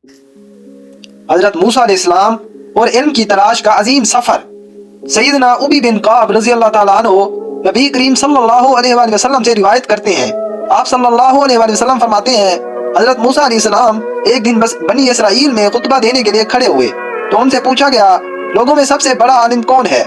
हजरत मूसा अलैहिस्सलाम और इल्म की तलाश का अजीम सफर। सैयदना उबी बिन काब रज़ी अल्लाह ताला अन्हु नबी करीम सल्लल्लाहु अलैहि वसल्लम से रिवायत करते हैं। आप सल्लल्लाहु अलैहि वसल्लम फरमाते हैं, हजरत मूसा अलैहिस्सलाम एक दिन बस बनी इसराइल में खुतबा देने के लिए खड़े हुए तो उनसे पूछा गया, लोगों में सबसे बड़ा आलिम कौन है?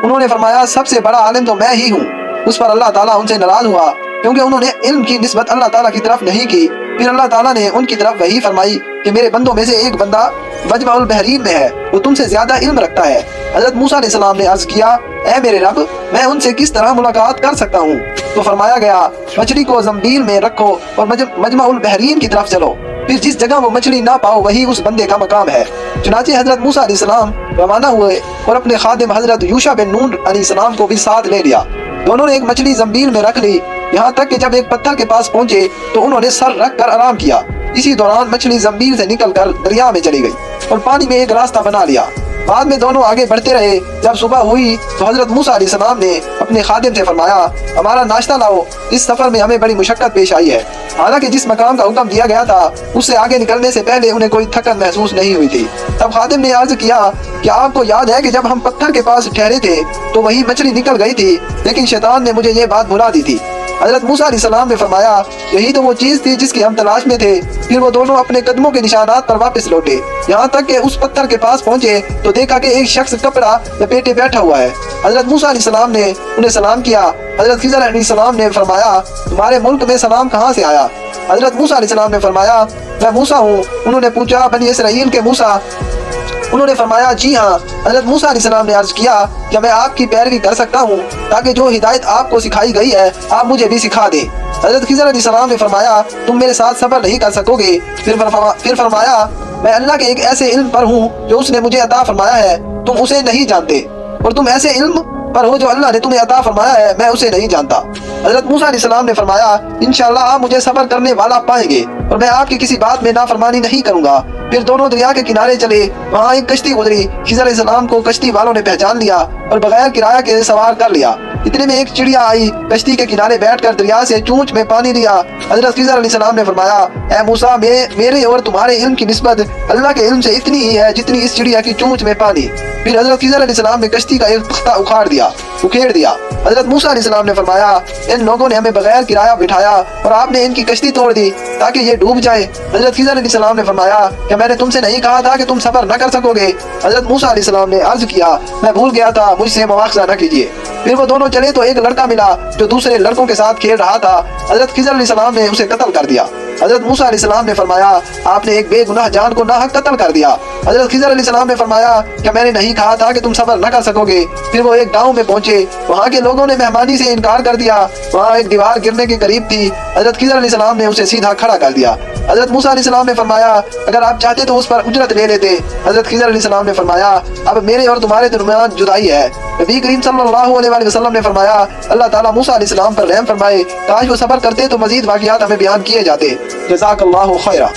उन्होंने फरमाया, सबसे बड़ा आलिम तो मैं ही हूँ। उस पर अल्लाह ताला उनसे नाराज हुआ क्योंकि उन्होंने इल्म की निस्बत अल्लाह ताला की तरफ नहीं की। फिर अल्लाह ताला ने उनकी तरफ वही फरमाई कि मेरे बंदों में से एक बंदा मजमाउल बहरीन में है, वो तुमसे ज्यादा इल्म रखता है। हजरत मूसा अलैहिस्सलाम ने अर्ज किया, ऐ मेरे रब, मैं उनसे किस तरह मुलाकात कर सकता हूँ? तो फरमाया गया, मछली को जंबील में रखो और मजमाउल बहरीन की तरफ चलो, फिर जिस जगह वो मछली ना पाओ वही उस बंदे का मकाम है। चुनाचे हजरत मूसा अलैहिस्सलाम रवाना हुए और अपने खादिम हजरत यूशा बिन नून अलैहिस्सलाम को भी साथ ले लिया। दोनों ने एक मछली जंबील में रख ली, यहाँ तक कि जब एक पत्थर के पास पहुंचे तो उन्होंने सर रख कर आराम किया। इसी दौरान मछली जंबील से निकलकर दरिया में चली गई और पानी में एक रास्ता बना लिया। बाद में दोनों आगे बढ़ते रहे। जब सुबह हुई तो हजरत मूसा अलैहिस्सलाम ने अपने खादिम से फरमाया, हमारा नाश्ता लाओ, इस सफर में हमें बड़ी मुशक्कत पेश आई है। हालांकि जिस मकाम का हुक्म दिया गया था उससे आगे निकलने से पहले उन्हें कोई थकन महसूस नहीं हुई थी। तब खादिम ने अर्ज किया कि आपको याद है कि जब हम पत्थर के पास ठहरे थे तो वही मछली निकल गई थी, लेकिन शैतान ने मुझे ये बात भुला दी थी। हजरत मूसा अलैहिस्सलाम ने फरमाया, यही तो वो चीज थी जिसकी हम तलाश में थे। फिर वो दोनों अपने कदमों के निशानात पर वापस लौटे। यहाँ तक कि उस पत्थर के पास पहुंचे तो देखा कि एक शख्स कपड़ा लपेटे बैठा हुआ है। हजरत मूसा अलैहिस्सलाम ने उन्हें सलाम किया। हजरत खिज़र अलैहिस्सलाम ने फरमाया, तुम्हारे मुल्क में सलाम कहाँ से आया? हजरत मूसा अलैहिस्सलाम ने फरमाया, मैं मूसा हूँ। उन्होंने पूछा, बनी इसराइल के मूसा? उन्होंने फरमाया, जी हाँ। हजरत मूसा अलैहिस्सलाम ने अर्ज किया, क्या मैं आपकी पैरवी कर सकता हूँ ताकि जो हिदायत आपको सिखाई गई है आप मुझे भी सिखा दें? हजरत खिज़र अलैहिस्सलाम ने फरमाया, तुम मेरे साथ सफर नहीं कर सकोगे। फिर फरमाया, मैं अल्लाह के एक ऐसे इल्म पर हूँ जो उसने मुझे अता फरमाया है, तुम उसे नहीं जानते, और तुम ऐसे इल्म पर हो जो अल्लाह ने तुम्हें अता फरमाया है, मैं उसे नहीं जानता। हजरत मूसा अलैहिस्सलाम ने फरमाया, इंशाअल्लाह आप मुझे सबर करने वाला पाएंगे और मैं आपकी किसी बात में नाफरमानी नहीं करूंगा। फिर दोनों दरिया के किनारे चले। वहाँ एक कश्ती गुजरी। खिज़र अलैहिस्सलाम को कश्ती वालों ने पहचान लिया और बगैर किराया के सवार कर लिया। इतने में एक चिड़िया आई, कश्ती के किनारे बैठकर दरिया से चूंच में पानी लिया। हजरत खिज़र अलैहिस्सलाम ने फरमाया, ऐ मूसा, मेरे और तुम्हारे इल्म की निस्बत अल्लाह के इल्म से इतनी ही है जितनी इस चिड़िया की चूंच में पानी। फिर हजरत खिज़र अलैहिस्सलाम ने कश्ती का एक तख्ता उखेड़ दिया। हजरत मूसा अलैहिस्सलाम ने फरमाया, इन लोगों ने हमें बगैर किराया बिठाया और आपने इनकी कश्ती तोड़ दी ताकि ये डूब जाए। हजरत खिज़र अलैहिस्सलाम ने फरमाया, क्या मैंने तुमसे नहीं कहा था कि तुम सफर न कर सकोगे? हजरत मूसा अलैहिस्सलाम ने अर्ज किया, मैं भूल गया था, मुझसे मुआखज़ा न कीजिए। फिर वो दोनों चले तो एक लड़का मिला जो दूसरे लड़कों के साथ खेल रहा था। हजरत खिज़र अलैहिस्सलाम ने उसे कत्ल कर दिया। हजरत मूसा अलैहिस्सलाम ने फरमाया, आपने एक बेगुनाह जान को नाहक कत्ल कर दिया। हजरत खिज़र अलैहिस्सलाम ने फरमाया, क्या मैंने नहीं कहा था कि तुम सफर न कर सकोगे? फिर वो एक गांव में पहुंचे। वहाँ के लोगों ने मेहमानी से इनकार कर दिया। वहाँ एक दीवार गिरने के करीब थी। हजरत खिज़र अलैहिस्सलाम ने उसे सीधा खड़ा कर दिया। हजरत मूसा अलैहिस्सलाम ने फरमाया, अगर आप चाहते तो उस पर उजरत ले लेते। हजरत खिज़र अलैहिस्सलाम ने फरमाया, अब मेरे और तुम्हारे दरमियान जुदाई है। नबी करीम सल्लल्लाहु अलैहि वसल्लम ने फरमाया, अल्लाह ताला मूसा अलैहिस्सलाम पर रहम फरमाए, काश वो सब्र करते तो मजीद वाक़ियात हमें बयान किए जाते। जज़ाकल्लाहु खैरा।